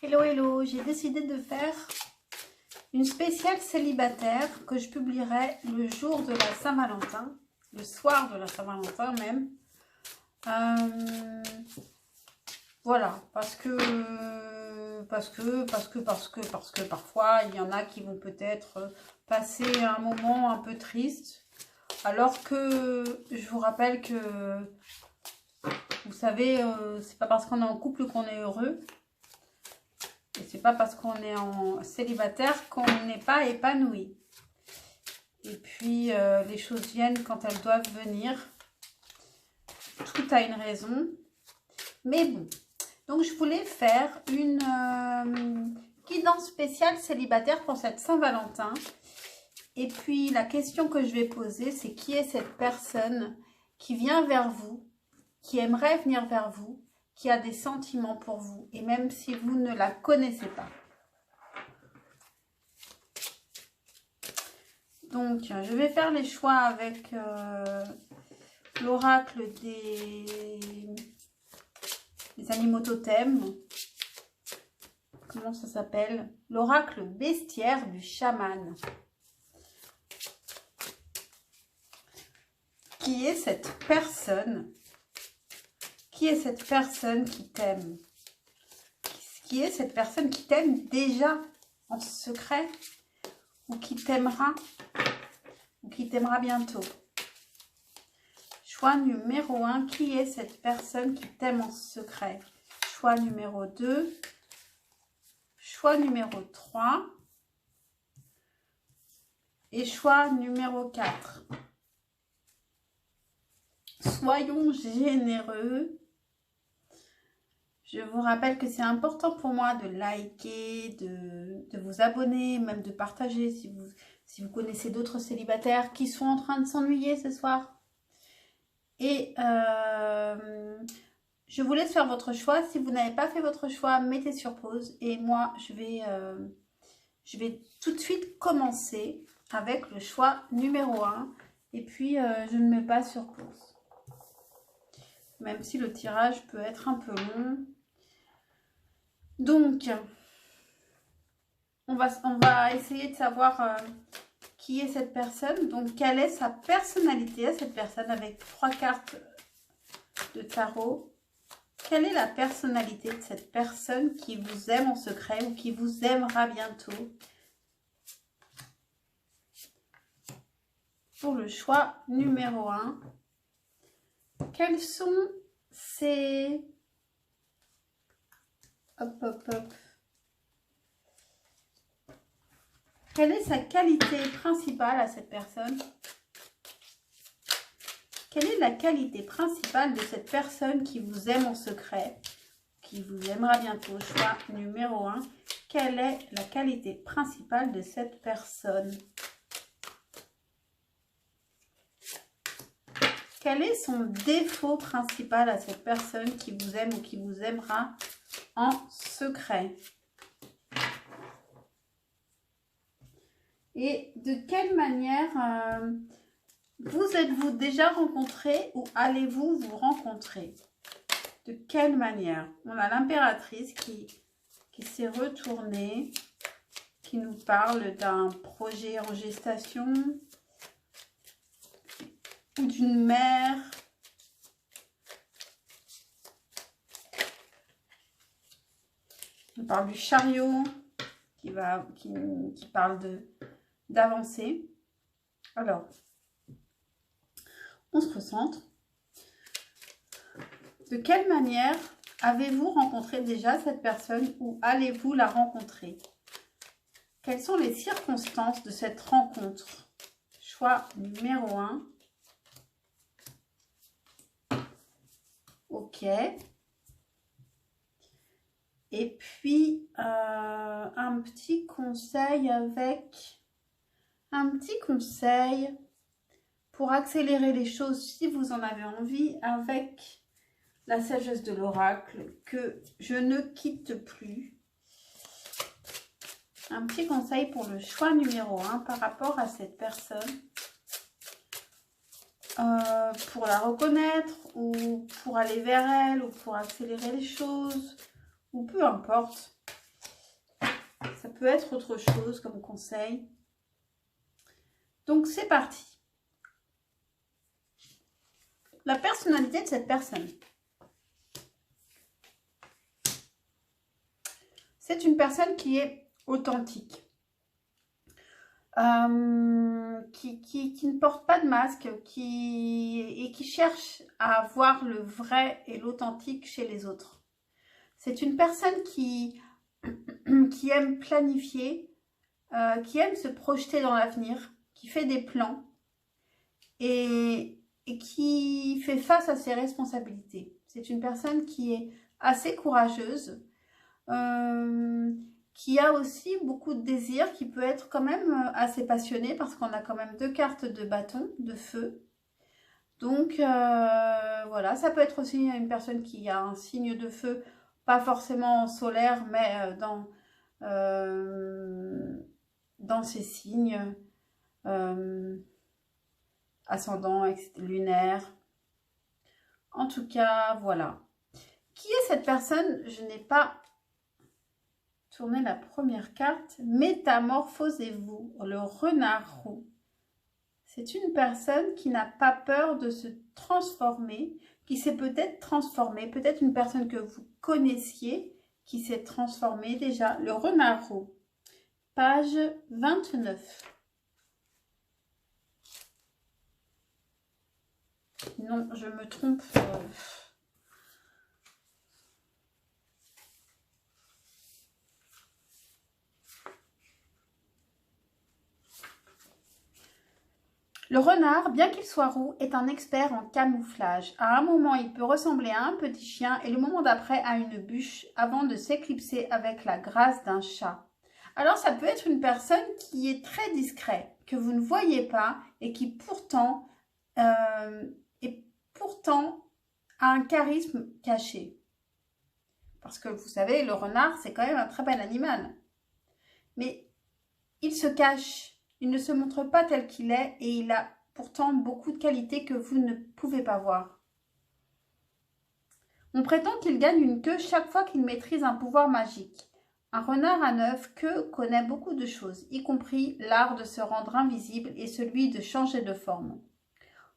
Hello, hello, j'ai décidé de faire une spéciale célibataire que je publierai le jour de la Saint-Valentin, le soir de la Saint-Valentin même. Voilà, parce que parfois il y en a qui vont peut-être passer un moment un peu triste, alors que je vous rappelle que, vous savez, c'est pas parce qu'on est en couple qu'on est heureux. Et c'est pas parce qu'on est en célibataire qu'on n'est pas épanoui. Et puis, les choses viennent quand elles doivent venir. Tout a une raison. Mais bon. Donc, je voulais faire une guidance spéciale célibataire pour cette Saint-Valentin. Et puis, la question que je vais poser, c'est qui est cette personne qui vient vers vous, qui aimerait venir vers vous, qui a des sentiments pour vous, et même si vous ne la connaissez pas. Donc, je vais faire les choix avec l'oracle des animaux totems. Comment ça s'appelle? L'oracle bestiaire du chaman. Qui est cette personne? Qui est cette personne qui t'aime? Qui est cette personne qui t'aime déjà en secret? Ou qui t'aimera? Ou qui t'aimera bientôt? Choix numéro 1. Qui est cette personne qui t'aime en secret? Choix numéro 2. Choix numéro 3. Et choix numéro 4. Soyons généreux. Je vous rappelle que c'est important pour moi de liker, de vous abonner, même de partager si vous connaissez d'autres célibataires qui sont en train de s'ennuyer ce soir. Et je vous laisse faire votre choix. Si vous n'avez pas fait votre choix, mettez sur pause. Et moi, je vais tout de suite commencer avec le choix numéro 1. Et puis, je ne mets pas sur pause. Même si le tirage peut être un peu long. Donc, on va essayer de savoir qui est cette personne. Donc, quelle est sa personnalité à cette personne avec 3 cartes de tarot. Quelle est la personnalité de cette personne qui vous aime en secret ou qui vous aimera bientôt? Pour le choix numéro 1, quels sont ces... Hop, hop, hop. Quelle est sa qualité principale à cette personne? Quelle est la qualité principale de cette personne qui vous aime en secret, qui vous aimera bientôt? Choix numéro 1. Quelle est la qualité principale de cette personne? Quel est son défaut principal à cette personne qui vous aime ou qui vous aimera en secret? Et de quelle manière vous êtes-vous déjà rencontrés ou allez-vous vous rencontrer? De quelle manière? On a l'impératrice qui s'est retournée, qui nous parle d'un projet en gestation ou d'une mère. On parle du chariot qui parle d'avancer. Alors, on se recentre. De quelle manière avez-vous rencontré déjà cette personne ou allez-vous la rencontrer? Quelles sont les circonstances de cette rencontre? Choix numéro 1. Ok. Et puis, un petit conseil pour accélérer les choses si vous en avez envie avec la sagesse de l'oracle que je ne quitte plus. Un petit conseil pour le choix numéro 1 par rapport à cette personne. Pour la reconnaître ou pour aller vers elle ou pour accélérer les choses ou peu importe. Ça peut être autre chose comme conseil. Donc, c'est parti. La personnalité de cette personne. C'est une personne qui est authentique. Qui ne porte pas de masque et qui cherche à voir le vrai et l'authentique chez les autres. C'est une personne qui aime planifier, qui aime se projeter dans l'avenir, qui fait des plans et qui fait face à ses responsabilités. C'est une personne qui est assez courageuse, qui a aussi beaucoup de désir, qui peut être quand même assez passionné parce qu'on a quand même 2 cartes de bâton, de feu. Donc voilà, ça peut être aussi une personne qui a un signe de feu, pas forcément solaire, mais dans ses signes, ascendant, lunaire. En tout cas, voilà. Qui est cette personne? Je n'ai pas tourné la première carte. Métamorphosez-vous, le renard roux. C'est une personne qui n'a pas peur de se transformer, qui s'est peut-être transformée, peut-être une personne que vous connaissiez, qui s'est transformée déjà. Le renard roux, page 29. Non, je me trompe. Le renard, bien qu'il soit roux, est un expert en camouflage. À un moment, il peut ressembler à un petit chien et le moment d'après à une bûche avant de s'éclipser avec la grâce d'un chat. Alors, ça peut être une personne qui est très discrète, que vous ne voyez pas et qui pourtant a un charisme caché. Parce que vous savez, le renard, c'est quand même un très bel animal. Mais il se cache. Il ne se montre pas tel qu'il est et il a pourtant beaucoup de qualités que vous ne pouvez pas voir. On prétend qu'il gagne une queue chaque fois qu'il maîtrise un pouvoir magique. Un renard à 9 queues connaît beaucoup de choses, y compris l'art de se rendre invisible et celui de changer de forme.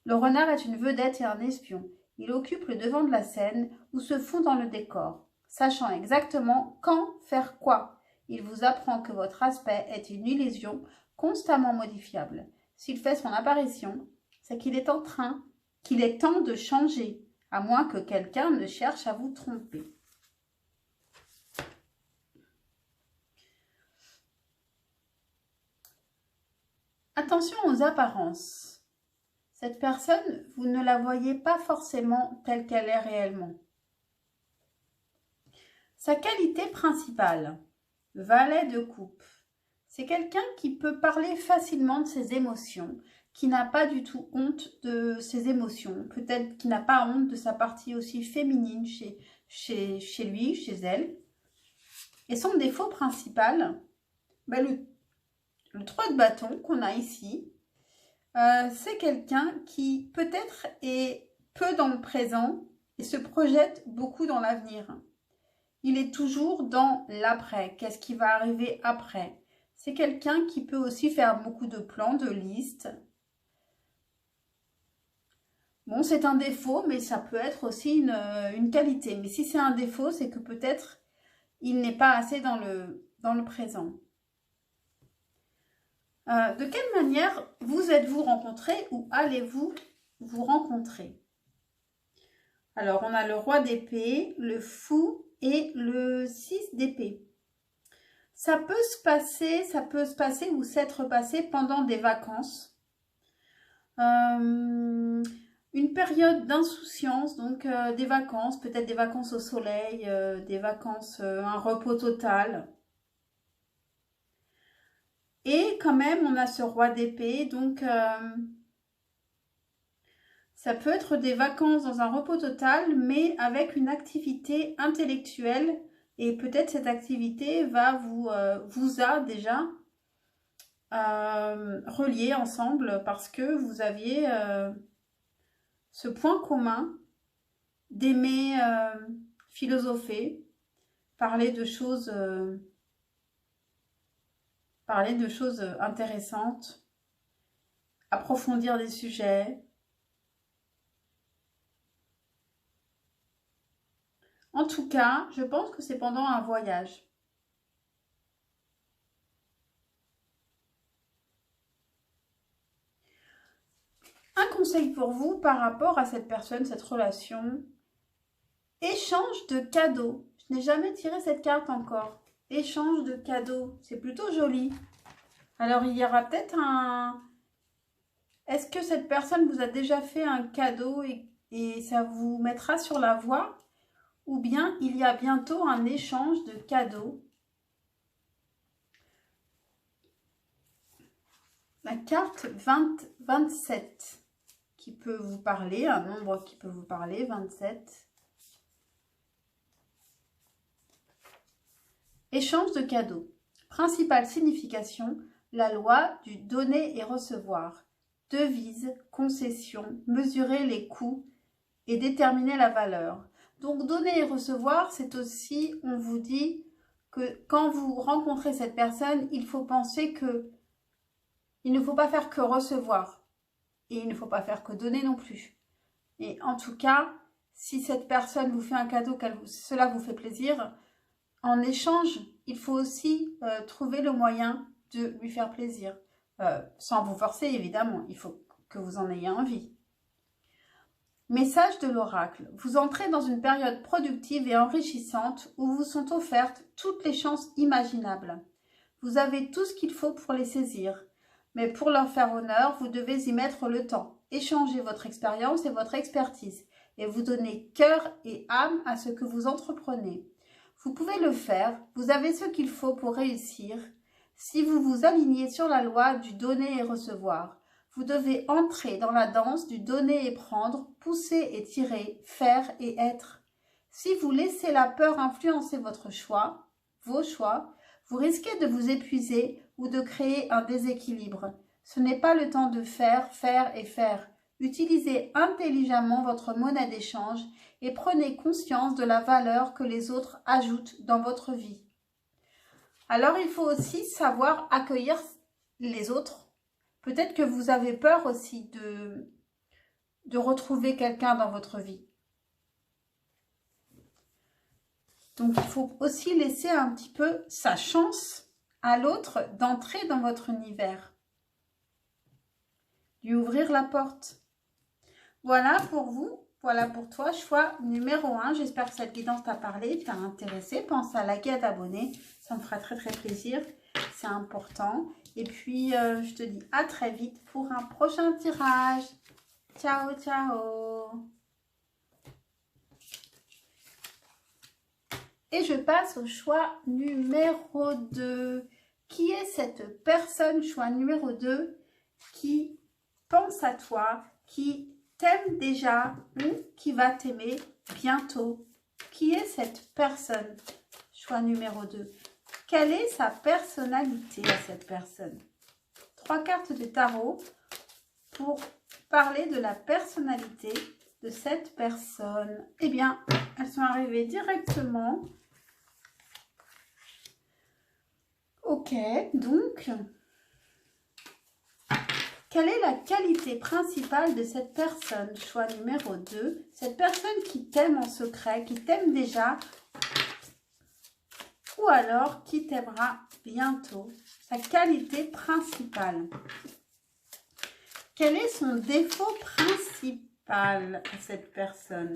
Le renard est une vedette et un espion. Il occupe le devant de la scène ou se fond dans le décor, sachant exactement quand faire quoi. Il vous apprend que votre aspect est une illusion constamment modifiable. S'il fait son apparition, c'est qu'il est temps de changer, à moins que quelqu'un ne cherche à vous tromper. Attention aux apparences. Cette personne, vous ne la voyez pas forcément telle qu'elle est réellement. Sa qualité principale, valet de coupe. C'est quelqu'un qui peut parler facilement de ses émotions, qui n'a pas du tout honte de ses émotions, peut-être qui n'a pas honte de sa partie aussi féminine chez lui, chez elle. Et son défaut principal, le 3 de bâton qu'on a ici, c'est quelqu'un qui peut-être est peu dans le présent et se projette beaucoup dans l'avenir. Il est toujours dans l'après, qu'est-ce qui va arriver après. C'est quelqu'un qui peut aussi faire beaucoup de plans, de listes. Bon, c'est un défaut, mais ça peut être aussi une qualité. Mais si c'est un défaut, c'est que peut-être il n'est pas assez dans le présent. De quelle manière vous êtes-vous rencontrés ou allez-vous vous rencontrer? Alors, on a le roi d'épée, le fou et le 6 d'épée. Ça peut se passer ou s'être passé pendant des vacances. Une période d'insouciance, donc des vacances, peut-être des vacances au soleil, des vacances, un repos total. Et quand même, on a ce roi d'épée, donc ça peut être des vacances dans un repos total, mais avec une activité intellectuelle. Et peut-être cette activité vous a déjà reliés ensemble parce que vous aviez ce point commun d'aimer philosopher, parler de choses parler de choses intéressantes, approfondir des sujets. En tout cas, je pense que c'est pendant un voyage. Un conseil pour vous par rapport à cette personne, cette relation. Échange de cadeaux. Je n'ai jamais tiré cette carte encore. Échange de cadeaux. C'est plutôt joli. Alors, il y aura peut-être un... Est-ce que cette personne vous a déjà fait un cadeau et ça vous mettra sur la voie? Ou bien il y a bientôt un échange de cadeaux? La carte 27 qui peut vous parler, un nombre qui peut vous parler, 27. Échange de cadeaux. Principale signification, la loi du donner et recevoir. Devise, concession, mesurer les coûts et déterminer la valeur. Donc donner et recevoir, c'est aussi, on vous dit que quand vous rencontrez cette personne, il faut penser que il ne faut pas faire que recevoir et il ne faut pas faire que donner non plus. Et en tout cas, si cette personne vous fait un cadeau, cela vous fait plaisir, en échange, il faut aussi trouver le moyen de lui faire plaisir. Sans vous forcer, évidemment. Il faut que vous en ayez envie. Message de l'oracle. Vous entrez dans une période productive et enrichissante où vous sont offertes toutes les chances imaginables. Vous avez tout ce qu'il faut pour les saisir. Mais pour leur faire honneur, vous devez y mettre le temps. Échanger votre expérience et votre expertise. Et vous donner cœur et âme à ce que vous entreprenez. Vous pouvez le faire, vous avez ce qu'il faut pour réussir. Si vous vous alignez sur la loi du donner et recevoir, vous devez entrer dans la danse du donner et prendre, pousser et tirer, faire et être. Si vous laissez la peur influencer votre choix, vos choix, vous risquez de vous épuiser ou de créer un déséquilibre. Ce n'est pas le temps de faire, faire et faire. Utilisez intelligemment votre monnaie d'échange et prenez conscience de la valeur que les autres ajoutent dans votre vie. Alors, il faut aussi savoir accueillir les autres. Peut-être que vous avez peur aussi de retrouver quelqu'un dans votre vie. Donc, il faut aussi laisser un petit peu sa chance à l'autre d'entrer dans votre univers. Lui ouvrir la porte. Voilà pour vous. Voilà pour toi, choix numéro 1. J'espère que cette guidance t'a parlé, t'a intéressé. Pense à liker, à t'abonner. Ça me fera très très plaisir. C'est important. Et puis, je te dis à très vite pour un prochain tirage. Ciao, ciao. Et je passe au choix numéro 2. Qui est cette personne, choix numéro 2, qui pense à toi, qui t'aime déjà ou qui va t'aimer bientôt? Qui est cette personne? Choix numéro 2. Quelle est sa personnalité à cette personne? 3 cartes de tarot pour parler de la personnalité de cette personne. Eh bien, elles sont arrivées directement. Ok, donc, quelle est la qualité principale de cette personne? Choix numéro 2. Cette personne qui t'aime en secret, qui t'aime déjà, ou alors qui t'aimera bientôt. Sa qualité principale. Quel est son défaut principal à cette personne?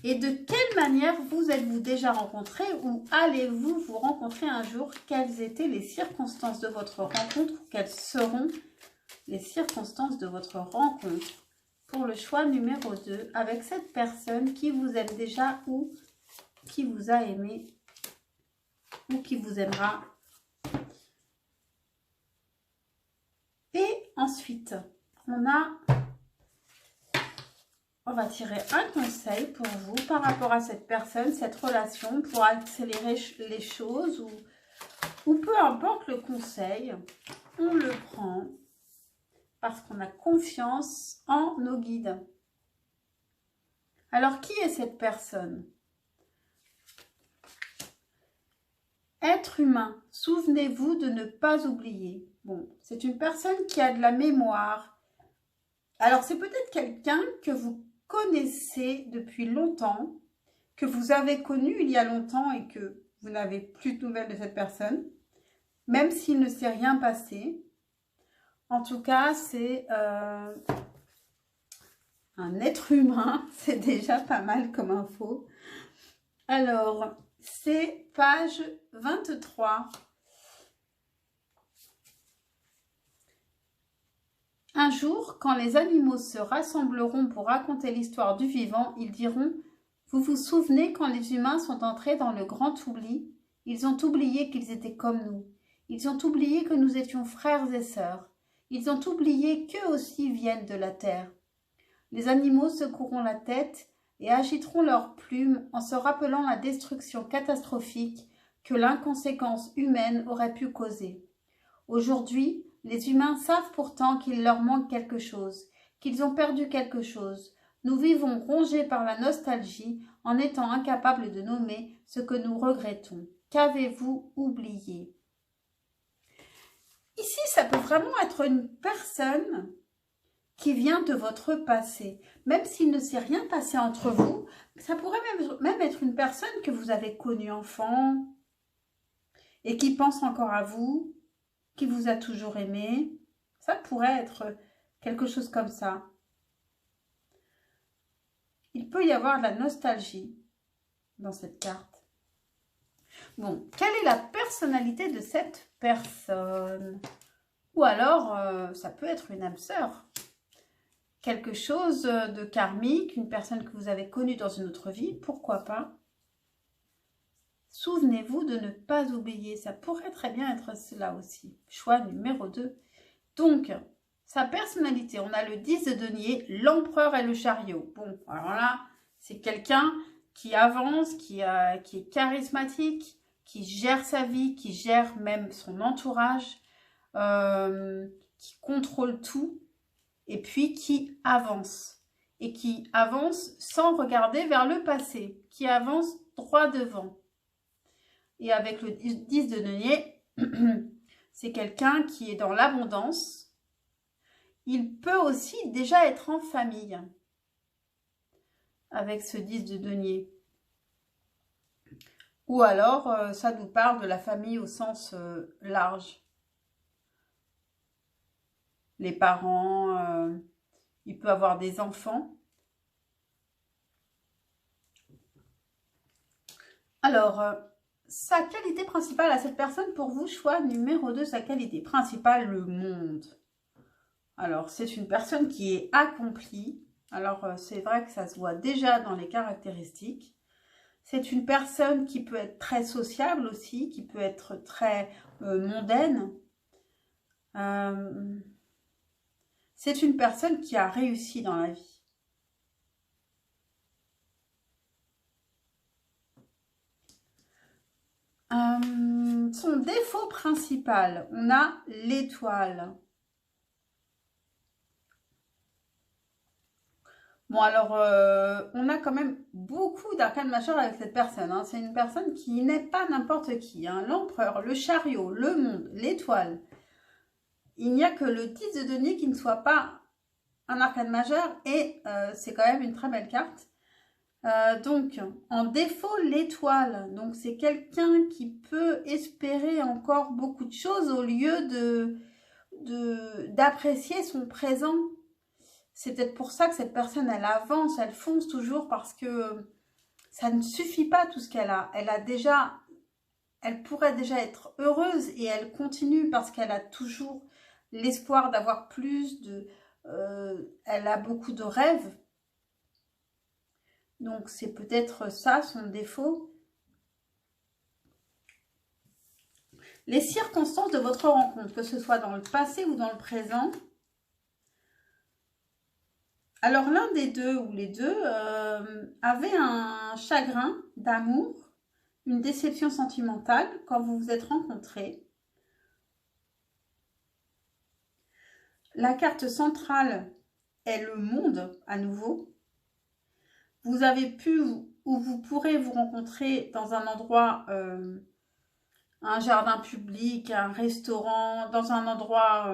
Et de quelle manière vous êtes-vous déjà rencontrés ou allez-vous vous rencontrer un jour? Quelles étaient les circonstances de votre rencontre? Quelles seront les circonstances de votre rencontre? Pour le choix numéro 2, avec cette personne qui vous aime déjà ou qui vous a aimé ou qui vous aimera. Et ensuite, on va tirer un conseil pour vous par rapport à cette personne, cette relation, pour accélérer les choses ou peu importe le conseil, on le prend parce qu'on a confiance en nos guides. Alors, qui est cette personne? Être humain, souvenez-vous de ne pas oublier. Bon, c'est une personne qui a de la mémoire. Alors, c'est peut-être quelqu'un que vous connaissez depuis longtemps, que vous avez connu il y a longtemps et que vous n'avez plus de nouvelles de cette personne, même s'il ne s'est rien passé. En tout cas, c'est un être humain, c'est déjà pas mal comme info. Alors, c'est page 23. Un jour, quand les animaux se rassembleront pour raconter l'histoire du vivant, ils diront « Vous vous souvenez quand les humains sont entrés dans le grand oubli? Ils ont oublié qu'ils étaient comme nous. Ils ont oublié que nous étions frères et sœurs. Ils ont oublié qu'eux aussi viennent de la terre. » Les animaux secoueront la tête et agiteront leurs plumes en se rappelant la destruction catastrophique que l'inconséquence humaine aurait pu causer. Aujourd'hui, les humains savent pourtant qu'il leur manque quelque chose, qu'ils ont perdu quelque chose. Nous vivons rongés par la nostalgie en étant incapables de nommer ce que nous regrettons. Qu'avez-vous oublié? Ici, ça peut vraiment être une personne qui vient de votre passé. Même s'il ne s'est rien passé entre vous, ça pourrait même être une personne que vous avez connue enfant et qui pense encore à vous, qui vous a toujours aimé. Ça pourrait être quelque chose comme ça. Il peut y avoir de la nostalgie dans cette carte. Bon, quelle est la personnalité de cette personne? Ou alors, ça peut être une âme sœur. Quelque chose de karmique, une personne que vous avez connue dans une autre vie, pourquoi pas? Souvenez-vous de ne pas oublier, ça pourrait très bien être cela aussi. Choix numéro 2. Donc, sa personnalité, on a le 10 de denier, l'empereur et le chariot. Bon, alors là, c'est quelqu'un qui avance, qui est charismatique, qui gère sa vie, qui gère même son entourage, qui contrôle tout, et puis qui avance. Et qui avance sans regarder vers le passé, qui avance droit devant. Et avec le 10 de denier, c'est quelqu'un qui est dans l'abondance. Il peut aussi déjà être en famille avec ce 10 de denier. Ou alors, ça nous parle de la famille au sens large. Les parents, il peut avoir des enfants. Alors, sa qualité principale à cette personne, pour vous, choix numéro 2, sa qualité principale, le monde. Alors, c'est une personne qui est accomplie. Alors, c'est vrai que ça se voit déjà dans les caractéristiques. C'est une personne qui peut être très sociable aussi, qui peut être très mondaine. C'est une personne qui a réussi dans la vie. Son défaut principal, on a l'étoile. Bon, alors, on a quand même beaucoup d'arcanes majeures avec cette personne. Hein. C'est une personne qui n'est pas n'importe qui. Hein. L'empereur, le chariot, le monde, l'étoile. Il n'y a que le 10 de denier qui ne soit pas un arcane majeur et c'est quand même une très belle carte. Donc, en défaut, l'étoile. Donc, c'est quelqu'un qui peut espérer encore beaucoup de choses au lieu d'apprécier son présent. C'est peut-être pour ça que cette personne, elle avance, elle fonce toujours parce que ça ne suffit pas tout ce qu'elle a. Elle pourrait déjà être heureuse et elle continue parce qu'elle a toujours l'espoir d'avoir plus, elle a beaucoup de rêves. Donc, c'est peut-être ça son défaut. Les circonstances de votre rencontre, que ce soit dans le passé ou dans le présent. Alors, l'un des deux ou les deux avait un chagrin d'amour, une déception sentimentale quand vous vous êtes rencontrés. La carte centrale est le monde à nouveau. Vous avez pu ou vous pourrez vous rencontrer dans un endroit un jardin public, un restaurant, dans un endroit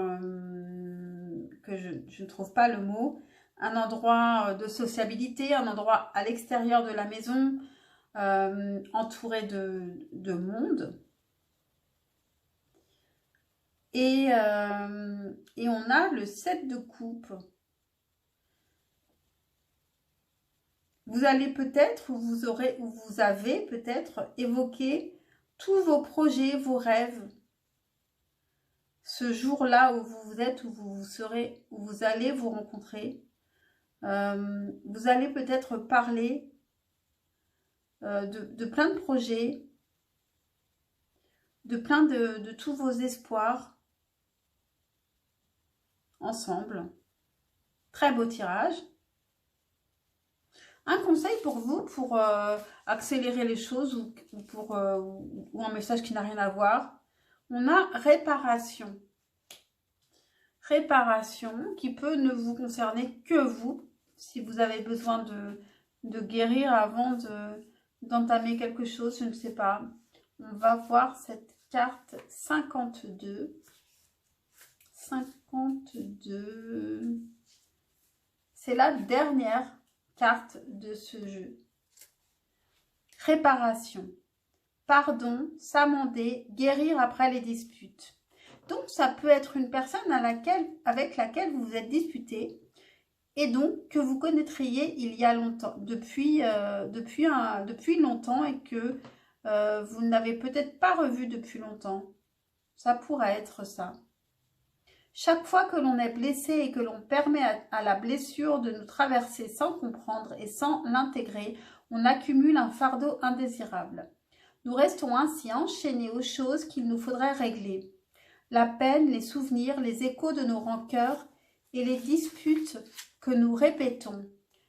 que je ne trouve pas le mot, un endroit de sociabilité, un endroit à l'extérieur de la maison, entouré de monde. Et on a le 7 de coupe. Vous allez peut-être, ou vous avez peut-être évoqué tous vos projets, vos rêves, ce jour-là où vous êtes, où vous serez, où vous allez vous rencontrer. Vous allez peut-être parler de plein de projets, de plein de tous vos espoirs ensemble. Très beau tirage. Un conseil pour vous, pour accélérer les choses ou un message qui n'a rien à voir. On a réparation. Réparation qui peut ne vous concerner que vous, si vous avez besoin de guérir avant d'entamer quelque chose, je ne sais pas. On va voir cette carte 52. 52. C'est la dernière carte de ce jeu. Réparation. Pardon, s'amender, guérir après les disputes. Donc, ça peut être une personne avec laquelle vous vous êtes disputé et donc que vous connaîtriez il y a longtemps, depuis longtemps et que vous n'avez peut-être pas revu depuis longtemps. Ça pourrait être ça. Chaque fois que l'on est blessé et que l'on permet à la blessure de nous traverser sans comprendre et sans l'intégrer, on accumule un fardeau indésirable. Nous restons ainsi enchaînés aux choses qu'il nous faudrait régler. La peine, les souvenirs, les échos de nos rancœurs et les disputes que nous répétons.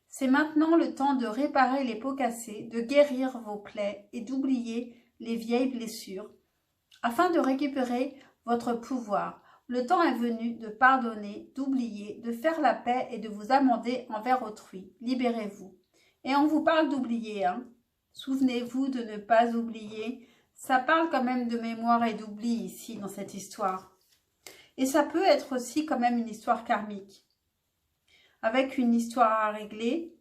C'est maintenant le temps de réparer les pots cassés, de guérir vos plaies et d'oublier les vieilles blessures, afin de récupérer votre pouvoir. Le temps est venu de pardonner, d'oublier, de faire la paix et de vous amender envers autrui. Libérez-vous. Et on vous parle d'oublier, hein. Souvenez-vous de ne pas oublier. Ça parle quand même de mémoire et d'oubli ici, dans cette histoire. Et ça peut être aussi quand même une histoire karmique, avec une histoire à régler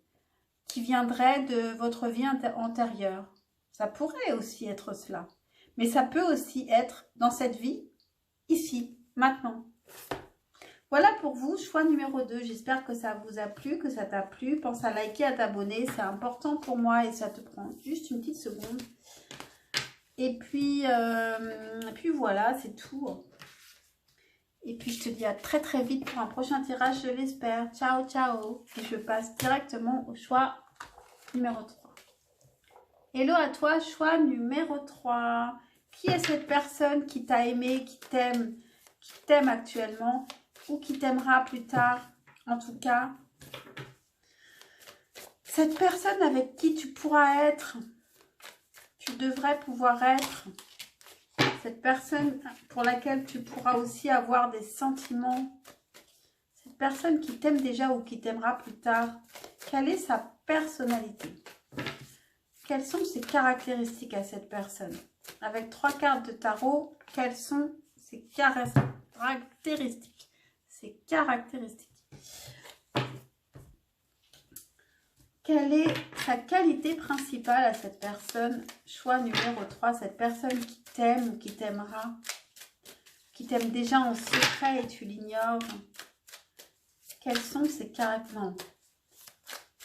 qui viendrait de votre vie antérieure. Ça pourrait aussi être cela. Mais ça peut aussi être dans cette vie, ici, maintenant. Voilà pour vous, choix numéro 2. J'espère que ça vous a plu, que ça t'a plu. Pense à liker, à t'abonner. C'est important pour moi et ça te prend juste une petite seconde. Et puis voilà, c'est tout. Et puis je te dis à très très vite pour un prochain tirage, je l'espère. Ciao, ciao. Et je passe directement au choix numéro 3. Hello à toi, choix numéro 3. Qui est cette personne qui t'a aimé, qui t'aime actuellement ou qui t'aimera plus tard? En tout cas, cette personne avec qui tu pourras être, tu devrais pouvoir être, cette personne pour laquelle tu pourras aussi avoir des sentiments, cette personne qui t'aime déjà ou qui t'aimera plus tard, quelle est sa personnalité? Quelles sont ses caractéristiques à cette personne? Avec 3 cartes de tarot, quelles sont ses caractéristiques? Ses caractéristiques. Quelle est sa qualité principale à cette personne? Choix numéro 3, cette personne qui t'aime ou qui t'aimera, qui t'aime déjà en secret et tu l'ignores. Quelles sont ses caractéristiques? Non.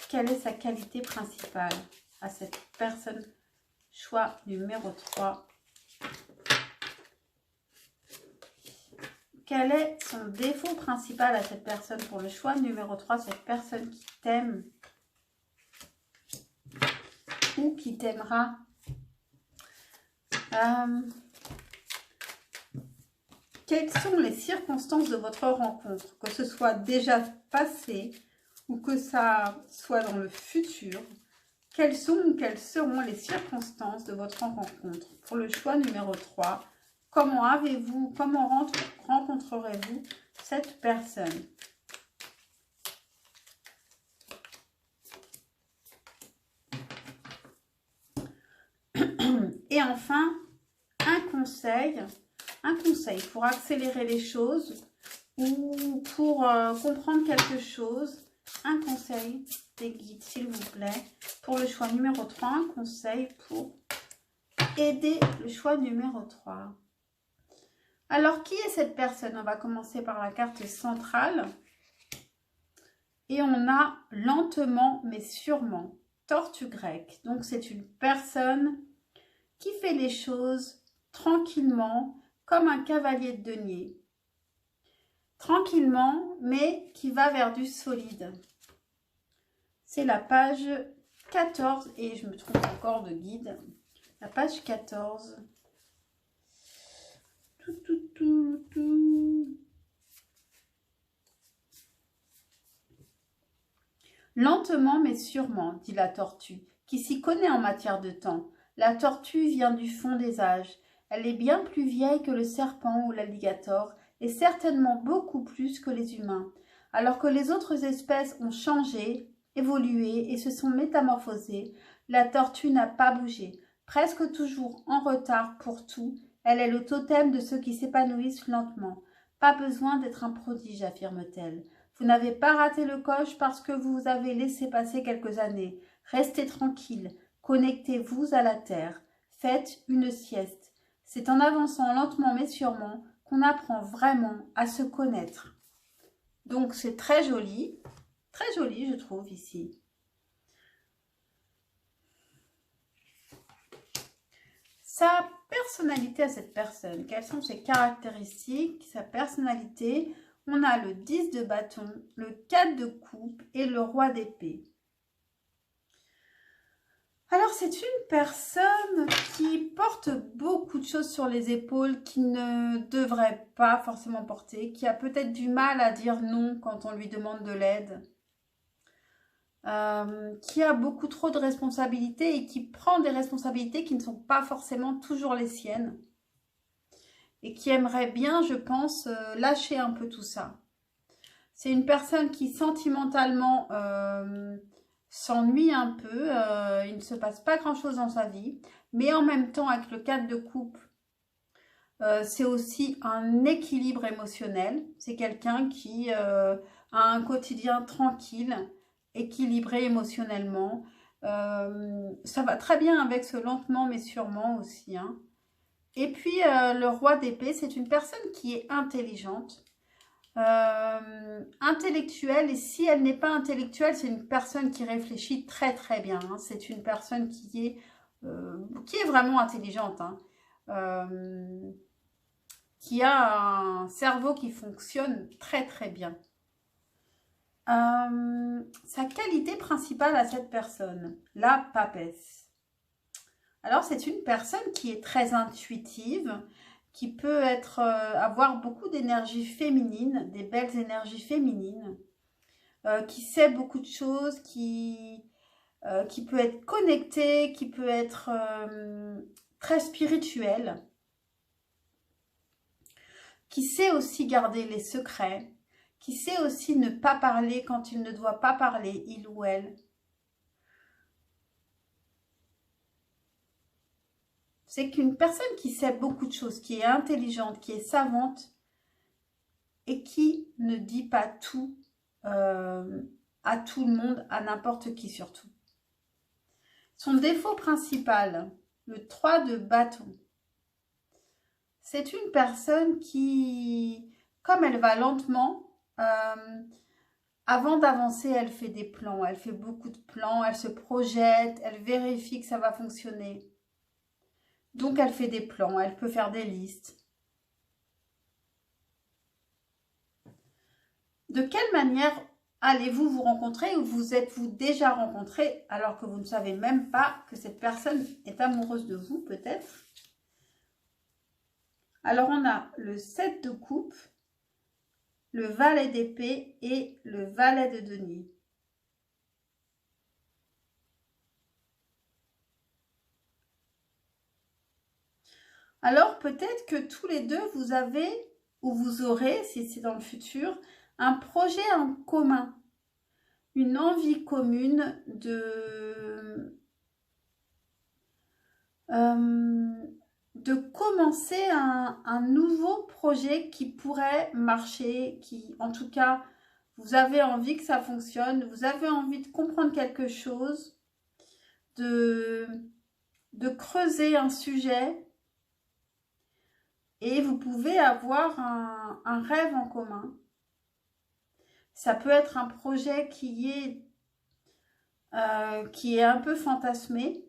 Quelle est sa qualité principale à cette personne? Choix numéro 3. Quel est son défaut principal à cette personne? Pour le choix numéro 3, cette personne qui t'aime ou qui t'aimera. Quelles sont les circonstances de votre rencontre? Que ce soit déjà passé ou que ça soit dans le futur. Quelles sont ou quelles seront les circonstances de votre rencontre? Pour le choix numéro 3, comment rencontrerez-vous cette personne? Et enfin, un conseil pour accélérer les choses ou pour comprendre quelque chose. Un conseil des guides, s'il vous plaît, pour le choix numéro 3. Un conseil pour aider le choix numéro 3. Alors, qui est cette personne? On va commencer par la carte centrale. Et on a lentement mais sûrement, tortue grecque. Donc, c'est une personne qui fait les choses tranquillement, comme un cavalier de denier. Tranquillement, mais qui va vers du solide. C'est la page 14, et je me trompe encore de guide. La page 14. Lentement mais sûrement, dit la tortue, qui s'y connaît en matière de temps. La tortue vient du fond des âges. Elle est bien plus vieille que le serpent ou l'alligator, et certainement beaucoup plus que les humains. Alors que les autres espèces ont changé, évolué et se sont métamorphosées, la tortue n'a pas bougé. Presque toujours en retard pour tout, elle est le totem de ceux qui s'épanouissent lentement. Pas besoin d'être un prodige, affirme-t-elle. Vous n'avez pas raté le coche parce que vous avez laissé passer quelques années. Restez tranquille, connectez-vous à la terre, faites une sieste. C'est en avançant lentement mais sûrement qu'on apprend vraiment à se connaître. Donc c'est très joli je trouve ici. Sa personnalité à cette personne, quelles sont ses caractéristiques, sa personnalité? On a le 10 de bâton, le 4 de coupe et le roi d'épée. Alors, c'est une personne qui porte beaucoup de choses sur les épaules, qui ne devrait pas forcément porter, qui a peut-être du mal à dire non quand on lui demande de l'aide, qui a beaucoup trop de responsabilités et qui prend des responsabilités qui ne sont pas forcément toujours les siennes. Et qui aimerait bien, je pense, lâcher un peu tout ça. C'est une personne qui sentimentalement s'ennuie un peu, il ne se passe pas grand-chose dans sa vie, mais en même temps, avec le 4 de coupe, c'est aussi un équilibre émotionnel. C'est quelqu'un qui a un quotidien tranquille, équilibré émotionnellement. Ça va très bien avec ce lentement mais sûrement aussi, hein. Et puis, le roi d'épée, c'est une personne qui est intelligente, intellectuelle. Et si elle n'est pas intellectuelle, c'est une personne qui réfléchit très très bien, hein. C'est une personne qui est vraiment intelligente, hein. Qui a un cerveau qui fonctionne très très bien. Sa qualité principale à cette personne, la papesse. Alors, c'est une personne qui est très intuitive, qui peut avoir beaucoup d'énergie féminine, des belles énergies féminines, qui sait beaucoup de choses, qui peut être connectée, qui peut être très spirituelle, qui sait aussi garder les secrets, qui sait aussi ne pas parler quand il ne doit pas parler, il ou elle. C'est qu'une personne qui sait beaucoup de choses, qui est intelligente, qui est savante et qui ne dit pas tout à tout le monde, à n'importe qui surtout. Son défaut principal, le 3 de bâton. C'est une personne qui, comme elle va lentement, avant d'avancer, elle fait des plans, elle fait beaucoup de plans, elle se projette, elle vérifie que ça va fonctionner. Donc, elle fait des plans, elle peut faire des listes. De quelle manière allez-vous vous rencontrer ou vous êtes-vous déjà rencontré alors que vous ne savez même pas que cette personne est amoureuse de vous, peut-être? Alors, on a le 7 de coupe, le valet d'épée et le valet de denier. Alors, peut-être que tous les deux, vous avez ou vous aurez, si c'est dans le futur, un projet en commun, une envie commune de commencer un nouveau projet qui pourrait marcher, qui en tout cas, vous avez envie que ça fonctionne, vous avez envie de comprendre quelque chose, de creuser un sujet et vous pouvez avoir un rêve en commun. Ça peut être un projet qui est un peu fantasmé.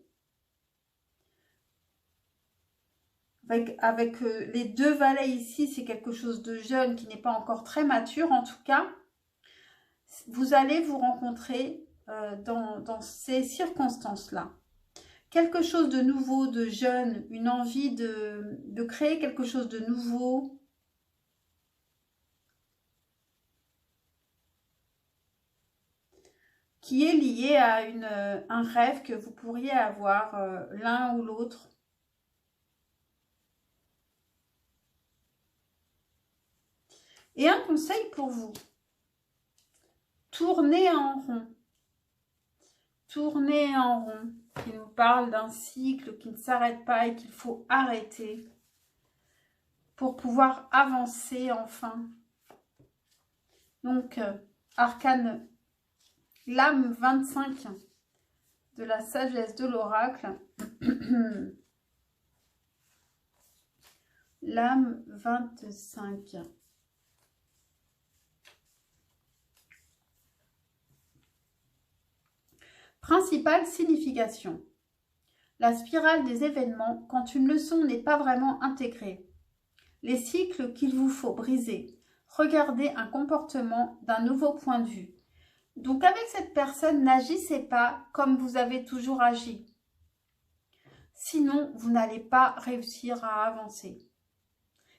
Avec les deux valets ici, c'est quelque chose de jeune qui n'est pas encore très mature. En tout cas, vous allez vous rencontrer dans ces circonstances-là. Quelque chose de nouveau, de jeune, une envie de créer quelque chose de nouveau. Qui est lié à un rêve que vous pourriez avoir l'un ou l'autre. Et un conseil pour vous. Tournez en rond. Tourner en rond. Qui nous parle d'un cycle qui ne s'arrête pas et qu'il faut arrêter pour pouvoir avancer enfin. Donc, arcane, l'âme 25 de la sagesse de l'oracle. L'âme 25. Principale signification. La spirale des événements quand une leçon n'est pas vraiment intégrée. Les cycles qu'il vous faut briser. Regardez un comportement d'un nouveau point de vue. Donc avec cette personne, n'agissez pas comme vous avez toujours agi. Sinon, vous n'allez pas réussir à avancer.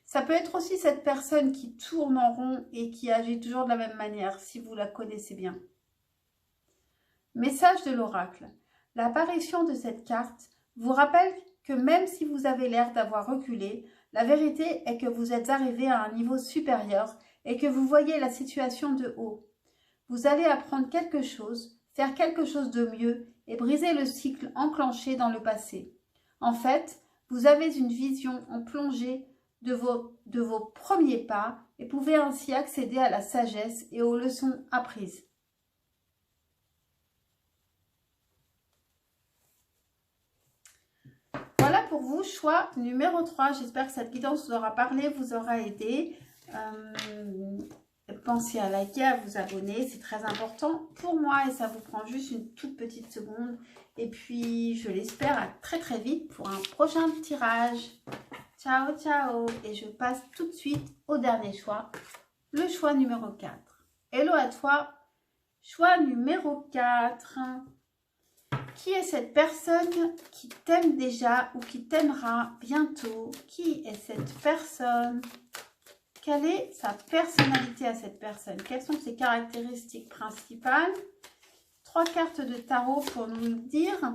Ça peut être aussi cette personne qui tourne en rond et qui agit toujours de la même manière, si vous la connaissez bien. Message de l'oracle. L'apparition de cette carte vous rappelle que même si vous avez l'air d'avoir reculé, la vérité est que vous êtes arrivé à un niveau supérieur et que vous voyez la situation de haut. Vous allez apprendre quelque chose, faire quelque chose de mieux et briser le cycle enclenché dans le passé. En fait, vous avez une vision en plongée de vos premiers pas et pouvez ainsi accéder à la sagesse et aux leçons apprises. Voilà pour vous, choix numéro 3. J'espère que cette guidance vous aura parlé, vous aura aidé. Pensez à liker, à vous abonner, c'est très important pour moi et ça vous prend juste une toute petite seconde. Et puis, je l'espère à très très vite pour un prochain tirage. Ciao, ciao. Et je passe tout de suite au dernier choix, le choix numéro 4. Hello à toi, choix numéro 4. Qui est cette personne qui t'aime déjà ou qui t'aimera bientôt? Qui est cette personne? Quelle est sa personnalité à cette personne? Quelles sont ses caractéristiques principales? 3 cartes de tarot pour nous le dire.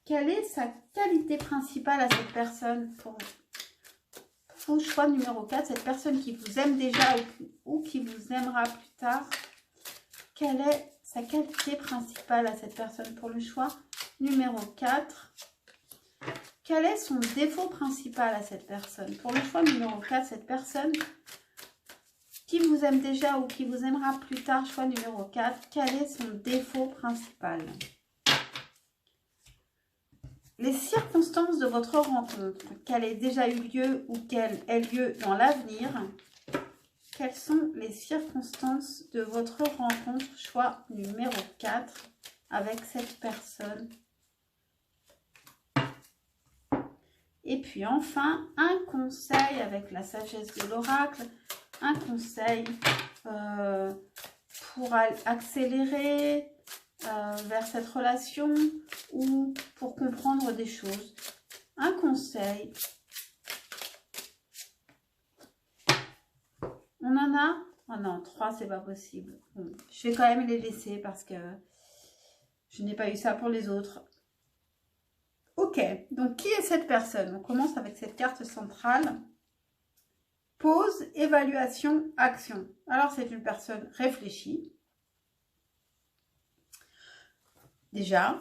Quelle est sa qualité principale à cette personne? Pour vous, choix numéro 4, cette personne qui vous aime déjà ou qui vous aimera plus tard. Quelle est sa qualité principale à cette personne? Pour le choix numéro 4. Quel est son défaut principal à cette personne? Pour le choix numéro 4, cette personne qui vous aime déjà ou qui vous aimera plus tard, choix numéro 4, quel est son défaut principal? Les circonstances de votre rencontre, qu'elle ait déjà eu lieu ou qu'elle ait lieu dans l'avenir. Quelles sont les circonstances de votre rencontre, choix numéro 4, avec cette personne? Et puis enfin, un conseil avec la sagesse de l'oracle, un conseil pour accélérer vers cette relation ou pour comprendre des choses. Un conseil. On en a? Oh non, 3, c'est pas possible. Bon, je vais quand même les laisser parce que je n'ai pas eu ça pour les autres. Ok, donc qui est cette personne? On commence avec cette carte centrale. Pause, évaluation, action. Alors, c'est une personne réfléchie. déjà.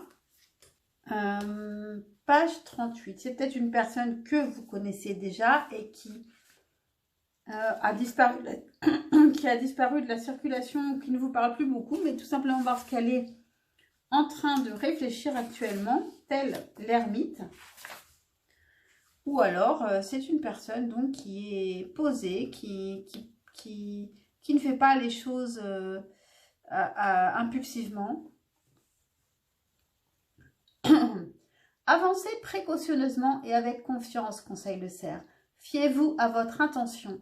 Page 38. C'est peut-être une personne que vous connaissez déjà et qui a disparu qui a disparu de la circulation, qui ne vous parle plus beaucoup, mais tout simplement parce qu'elle est en train de réfléchir actuellement, telle l'ermite. Ou alors, c'est une personne donc qui est posée, qui ne fait pas les choses impulsivement. Avancez précautionneusement et avec confiance, conseille le cerf. Fiez-vous à votre intention,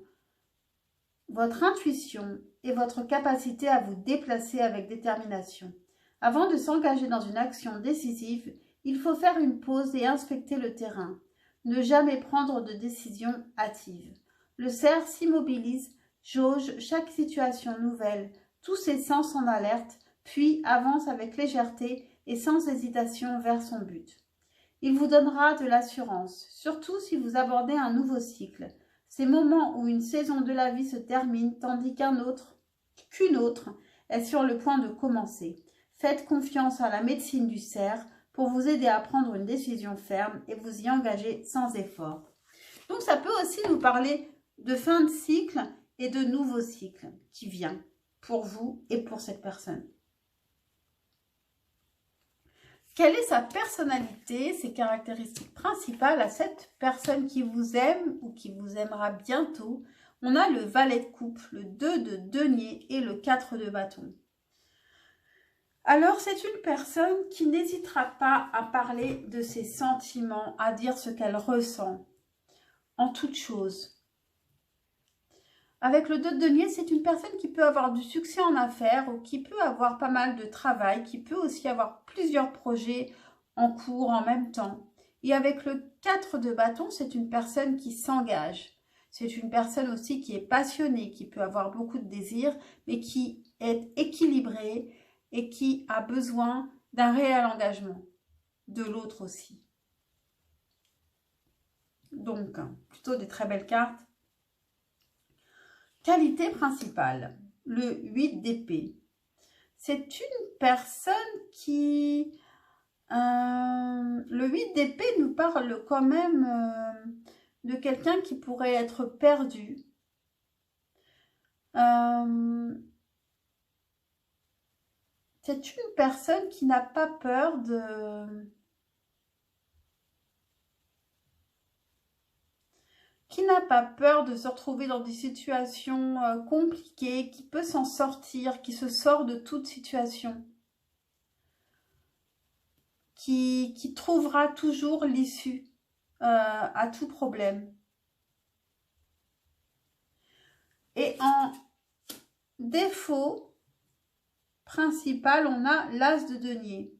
votre intuition et votre capacité à vous déplacer avec détermination. Avant de s'engager dans une action décisive, il faut faire une pause et inspecter le terrain. Ne jamais prendre de décision hâtive. Le cerf s'immobilise, jauge chaque situation nouvelle, tous ses sens en alerte, puis avance avec légèreté et sans hésitation vers son but. Il vous donnera de l'assurance, surtout si vous abordez un nouveau cycle. Ces moments où une saison de la vie se termine tandis qu'une autre est sur le point de commencer. Faites confiance à la médecine du cerf pour vous aider à prendre une décision ferme et vous y engager sans effort. Donc ça peut aussi nous parler de fin de cycle et de nouveau cycle qui vient pour vous et pour cette personne. Quelle est sa personnalité, ses caractéristiques principales à cette personne qui vous aime ou qui vous aimera bientôt? On a le valet de coupe, le 2 de denier et le 4 de bâton. Alors, c'est une personne qui n'hésitera pas à parler de ses sentiments, à dire ce qu'elle ressent, en toute chose. Avec le 2 de denier, c'est une personne qui peut avoir du succès en affaires ou qui peut avoir pas mal de travail, qui peut aussi avoir plusieurs projets en cours en même temps. Et avec le 4 de bâton, c'est une personne qui s'engage. C'est une personne aussi qui est passionnée, qui peut avoir beaucoup de désirs, mais qui est équilibrée et qui a besoin d'un réel engagement de l'autre aussi. Donc, plutôt des très belles cartes. Qualité principale, le 8 d'épée. C'est une personne qui... le 8 d'épée nous parle quand même de quelqu'un qui pourrait être perdu. C'est une personne qui n'a pas peur de... qui n'a pas peur de se retrouver dans des situations compliquées, qui peut s'en sortir, qui se sort de toute situation, qui trouvera toujours l'issue à tout problème. Et en défaut principal, on a l'as de denier.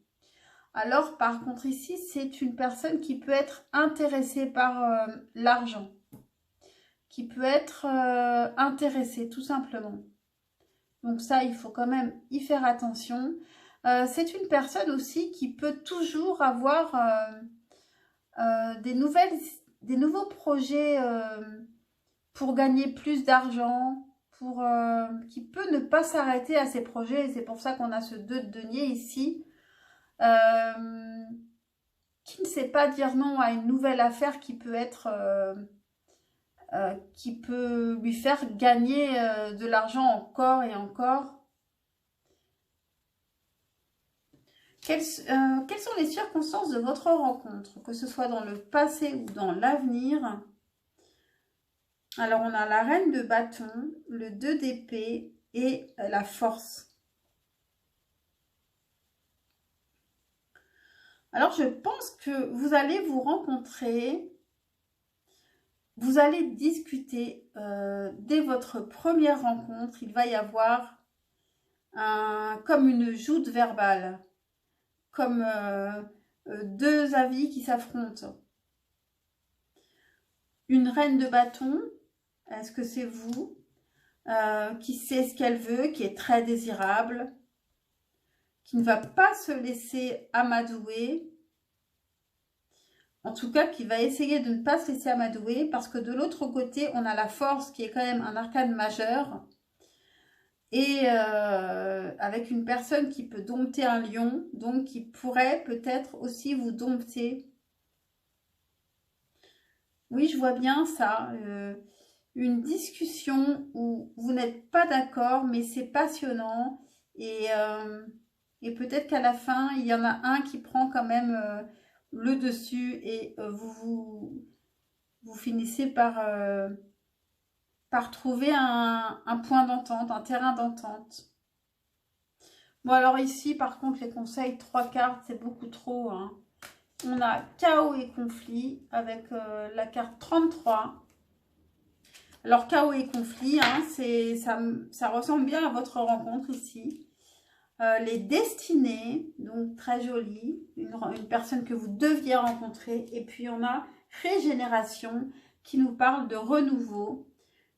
Alors, par contre, ici, c'est une personne qui peut être intéressée par l'argent, qui peut être intéressée, tout simplement. Donc ça, il faut quand même y faire attention. C'est une personne aussi qui peut toujours avoir des nouveaux projets pour gagner plus d'argent, qui peut ne pas s'arrêter à ses projets. Et c'est pour ça qu'on a ce 2 de denier ici. Qui ne sait pas dire non à une nouvelle affaire qui peut être... qui peut lui faire gagner de l'argent encore et encore. Quelles sont les circonstances de votre rencontre, que ce soit dans le passé ou dans l'avenir? Alors, on a la reine de bâton, le 2 d'épée et la force. Alors, je pense que vous allez vous rencontrer, vous allez discuter dès votre première rencontre. Il va y avoir comme une joute verbale, comme deux avis qui s'affrontent. Une reine de bâton, est-ce que c'est vous qui sait ce qu'elle veut, qui est très désirable, qui ne va pas se laisser amadouer, en tout cas qui va essayer de ne pas se laisser amadouer, parce que de l'autre côté, on a la force qui est quand même un arcane majeur, et avec une personne qui peut dompter un lion, donc qui pourrait peut-être aussi vous dompter. Oui, je vois bien ça. Une discussion où vous n'êtes pas d'accord, mais c'est passionnant. Et peut-être qu'à la fin, il y en a un qui prend quand même le dessus et vous finissez par trouver un point d'entente, un terrain d'entente. Bon, alors ici, par contre, les conseils, 3 cartes, c'est beaucoup trop, hein. On a chaos et conflit avec la carte 33. Alors, chaos et conflit, hein, ça ressemble bien à votre rencontre ici. Les destinées, donc très joli, une personne que vous deviez rencontrer. Et puis, on a régénération qui nous parle de renouveau.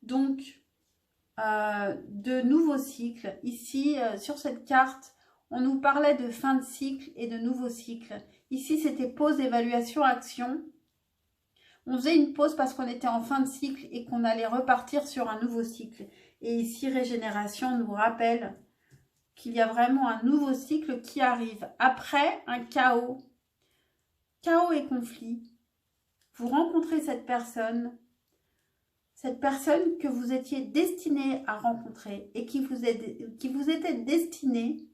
Donc, de nouveaux cycles. Ici, sur cette carte, on nous parlait de fin de cycle et de nouveaux cycles. Ici, c'était pause, évaluation, action. On faisait une pause parce qu'on était en fin de cycle et qu'on allait repartir sur un nouveau cycle. Et ici, régénération nous rappelle qu'il y a vraiment un nouveau cycle qui arrive. Après un chaos, chaos et conflit, vous rencontrez cette personne que vous étiez destiné à rencontrer et qui vous était destinée,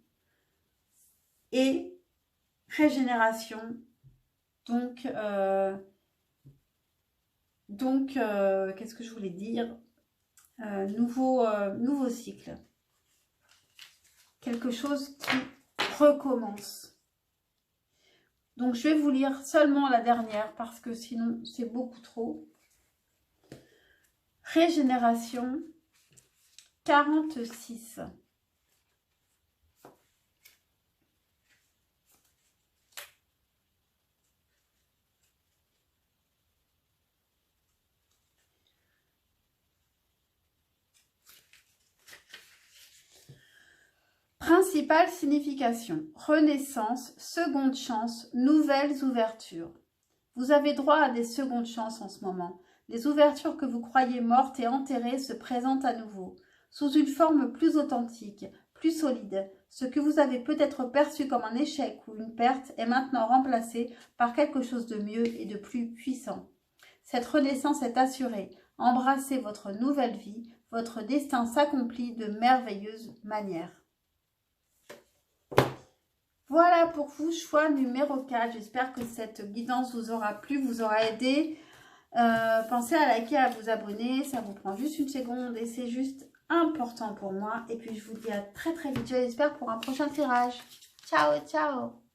et régénération. Donc qu'est-ce que je voulais dire, nouveau cycle. Quelque chose qui recommence. Donc, je vais vous lire seulement la dernière parce que sinon, c'est beaucoup trop. Régénération 46. Principale signification, renaissance, seconde chance, nouvelles ouvertures. Vous avez droit à des secondes chances en ce moment. Les ouvertures que vous croyez mortes et enterrées se présentent à nouveau, sous une forme plus authentique, plus solide. Ce que vous avez peut-être perçu comme un échec ou une perte est maintenant remplacé par quelque chose de mieux et de plus puissant. Cette renaissance est assurée. Embrassez votre nouvelle vie, votre destin s'accomplit de merveilleuses manières. Voilà pour vous, choix numéro 4. J'espère que cette guidance vous aura plu, vous aura aidé. Pensez à liker, à vous abonner. Ça vous prend juste une seconde et c'est juste important pour moi. Et puis, je vous dis à très très vite, j'espère, pour un prochain tirage. Ciao, ciao!